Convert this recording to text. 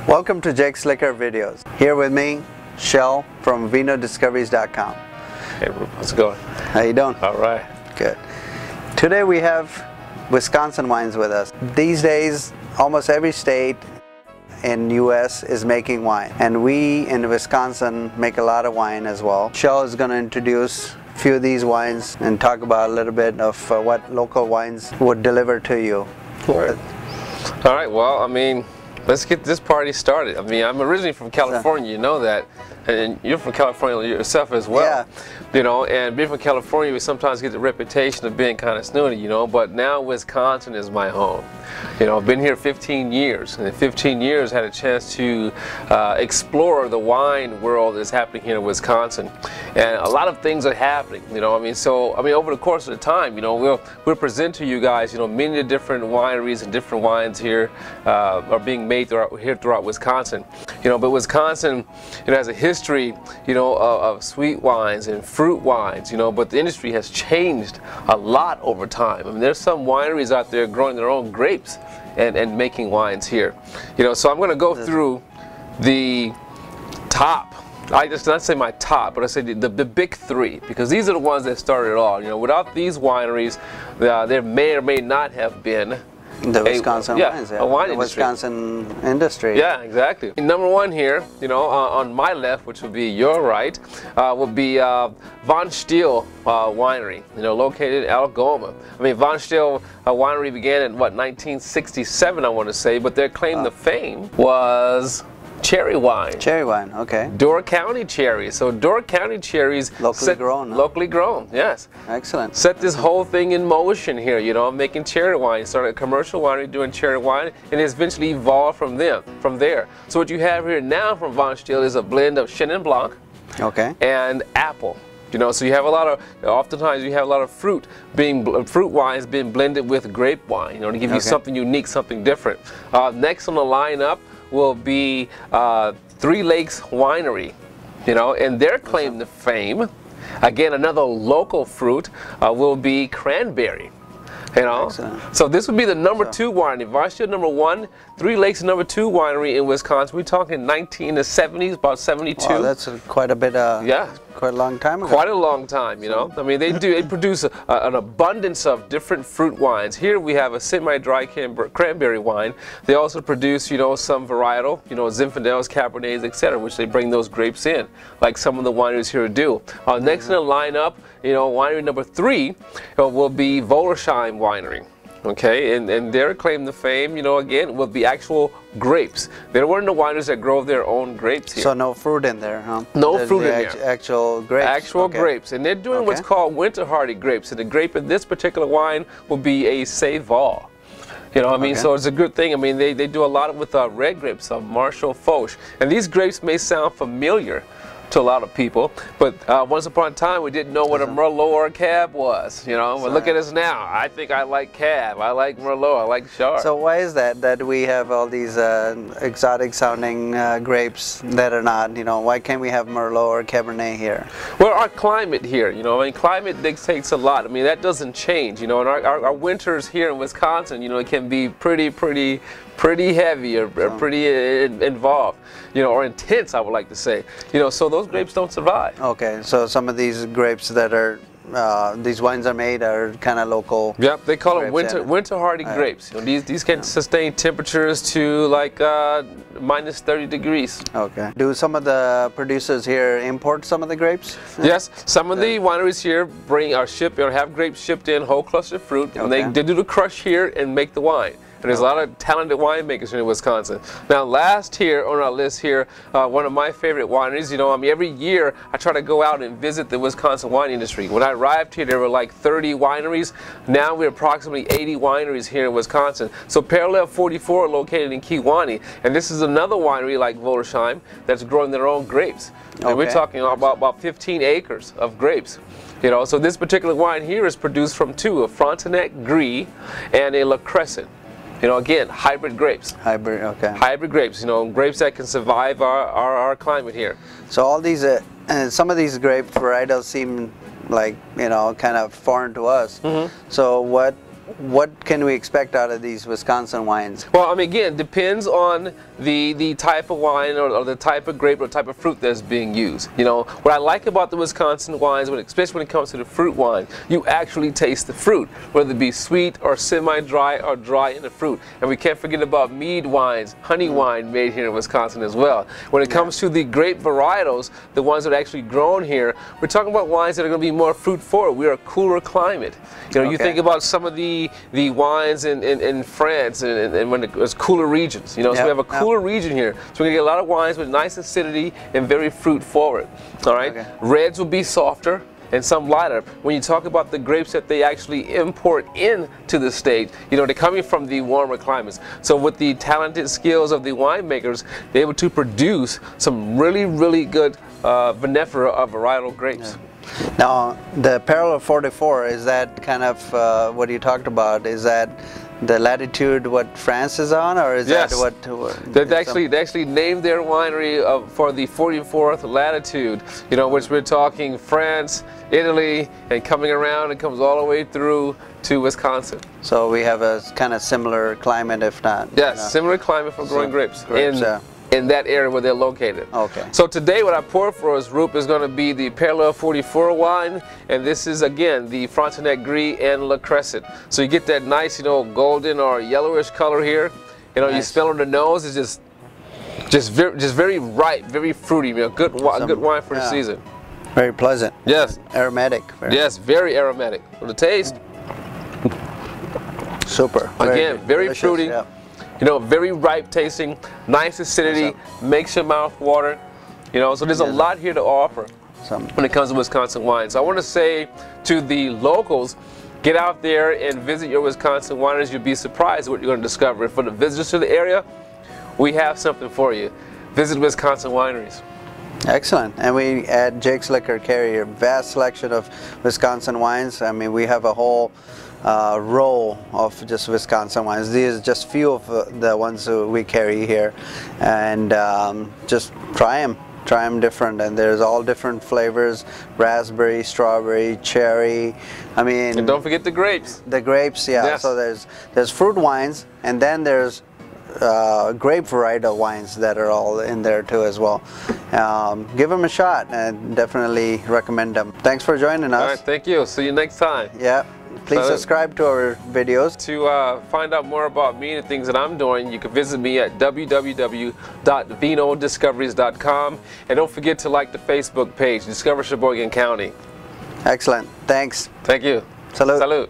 Welcome to Jake's Liquor Videos. Here with me, Shell from vinodiscoveries.com. Hey, how's it going? How you doing? All right. Good. Today we have Wisconsin wines with us. These days, almost every state in U.S. is making wine, and we in Wisconsin make a lot of wine as well. Shell is going to introduce a few of these wines and talk about a little bit of what local wines would deliver to you. All right. Well, I mean, let's get this party started. I mean, I'm originally from California, you know that, and you're from California yourself as well. Yeah. You know, and being from California, we sometimes get the reputation of being kind of snooty, you know, but now Wisconsin is my home. You know, I've been here 15 years, and in 15 years had a chance to explore the wine world that's happening here in Wisconsin. And a lot of things are happening, you know, over the course of the time, you know, we'll present to you guys, you know, many of the different wineries and different wines here are being made throughout Wisconsin. You know, but Wisconsin, you know, has a history, you know, of sweet wines and fruit wines, you know, but the industry has changed a lot over time. I mean, there's some wineries out there growing their own grapes and making wines here. You know, so I'm going to go through the top. I just not say my top, but I say the big three, because these are the ones that started it all. You know, without these wineries, there may or may not have been the Wisconsin wines, a wine the industry. Wisconsin industry. Yeah, exactly. Number one here, you know, on my left, which would be your right, would be Von Stiel Winery, you know, located in Algoma. I mean, Von Stiel Winery began in, what, 1967, I want to say, but their claim to fame was cherry wine. Cherry wine, okay. Door County cherries. So Door County cherries. Locally grown. Huh? Locally grown, yes. Excellent. Set this whole thing in motion here, you know, making cherry wine. Started a commercial winery doing cherry wine, and it's eventually evolved from there. So what you have here now from Von Stiel is a blend of Chenin Blanc, okay, and apple. You know, so you have a lot of, oftentimes you have a lot of fruit wines being blended with grape wine, you know, to give you something unique, something different. Next on the lineup will be Three Lakes Winery, you know, and their claim to fame, again, another local fruit, will be cranberry. You know, so this would be the number two winery. Von Stiel number one, Three Lakes number two winery in Wisconsin. We're talking 1970s, about 72. Wow, that's quite a bit. Yeah, quite a long time ago. Quite a long time, you know. I mean, they produce an abundance of different fruit wines. Here we have a semi-dry cranberry wine. They also produce, you know, some varietal, you know, Zinfandels, Cabernets, etc., which they bring those grapes in, like some of the wineries here do. Next in the lineup, you know, winery number three will be Volersheim Winery. Okay, and their claim to fame, you know, again, will be actual grapes. There weren't the wineries that grow their own grapes here. So no fruit in there, huh? No fruit in there. Actual grapes. Actual grapes. And they're doing what's called winter hardy grapes. And the grape in this particular wine will be a Seyval. You know what I mean? So it's a good thing. I mean, they do a lot with red grapes, Marshall Foch. And these grapes may sound familiar to a lot of people, but once upon a time we didn't know what a Merlot or a Cab was, you know. But look at us now. I think I like Cab, I like Merlot, I like Chard. So why is that we have all these exotic sounding grapes that are not, you know, why can't we have Merlot or Cabernet here? Well, our climate here, you know, I mean, climate dictates a lot. I mean, that doesn't change, you know, and our winters here in Wisconsin, you know, it can be pretty heavy or pretty involved, you know, or intense, I would like to say. You know, so those grapes don't survive. Okay, so some of these grapes that are, these wines are made are kind of local. Yep, they call them winter hardy grapes. You know, these can sustain temperatures to like minus 30 degrees. Okay. Do some of the producers here import some of the grapes? Yes, some of the wineries here have grapes shipped in, whole cluster fruit, and they do the crush here and make the wine. And there's a lot of talented winemakers here in Wisconsin. Now, last here on our list here, one of my favorite wineries. You know, I mean, every year I try to go out and visit the Wisconsin wine industry. When I arrived here, there were like 30 wineries. Now we're approximately 80 wineries here in Wisconsin. So Parallel 44 are located in Kewanee, and this is another winery like Volersheim that's growing their own grapes. And we're talking about 15 acres of grapes. You know, so this particular wine here is produced from a Frontenac Gris and a La Crescent. You know, again, hybrid grapes. Hybrid grapes, you know, grapes that can survive our climate here. So all these, some of these grape varietals seem like, you know, kind of foreign to us. So what what can we expect out of these Wisconsin wines? Well, I mean, again, depends on the type of wine or the type of grape or type of fruit that's being used. You know, what I like about the Wisconsin wines, especially when it comes to the fruit wine, you actually taste the fruit, whether it be sweet or semi-dry or dry in the fruit. And we can't forget about mead wines, honey wine made here in Wisconsin as well. When it comes to the grape varietals, the ones that are actually grown here, we're talking about wines that are going to be more fruit forward. We're a cooler climate. You know, you think about some of the wines in France and when it was cooler regions. You know, so we have a cooler region here. So we're going to get a lot of wines with nice acidity and very fruit forward. All right. Reds will be softer and some lighter. When you talk about the grapes that they actually import into the state, you know, they're coming from the warmer climates. So with the talented skills of the winemakers, they're able to produce some really, really good vinifera of varietal grapes. Now, the parallel 44, is that kind of what you talked about? Is that the latitude what France is on, or is that what? They actually named their winery for the 44th latitude. You know, which we're talking France, Italy, and coming around, it comes all the way through to Wisconsin. So we have a kind of similar climate, if not. Yes, similar climate for growing grapes. In that area where they're located. Okay. So today what I poured for us, Roop, is going to be the Parallel 44 wine, and this is again the Frontenac Gris and Le Crescent. So you get that nice, you know, golden or yellowish color here. You know, you smell on the nose, it's just very ripe, very fruity. You know, good wine for the season. Very pleasant. Yes. Aromatic. Yes, very aromatic. For the taste. Super. Again, very delicious, fruity. You know, very ripe tasting, nice acidity, makes your mouth water. You know, so there's a lot here to offer when it comes to Wisconsin wine. So I want to say to the locals, get out there and visit your Wisconsin wineries. You'll be surprised what you're going to discover. And for the visitors to the area, we have something for you. Visit Wisconsin wineries. Excellent. And we at Jake's Liquor carry a vast selection of Wisconsin wines. I mean, we have a whole row of just Wisconsin wines. These are just few of the ones we carry here, and just try them different, and there's all different flavors: raspberry, strawberry, cherry. I mean, and don't forget the grapes. The grapes, so there's fruit wines, and then there's grape varietal wines that are all in there too as well. Give them a shot and definitely recommend them. Thanks for joining us. All right, thank you. See you next time. Yeah. Please subscribe to our videos. To find out more about me and the things that I'm doing, you can visit me at www.vinodiscoveries.com, and don't forget to like the Facebook page, Discover Sheboygan County. Excellent. Thanks. Thank you. Salud. Salud.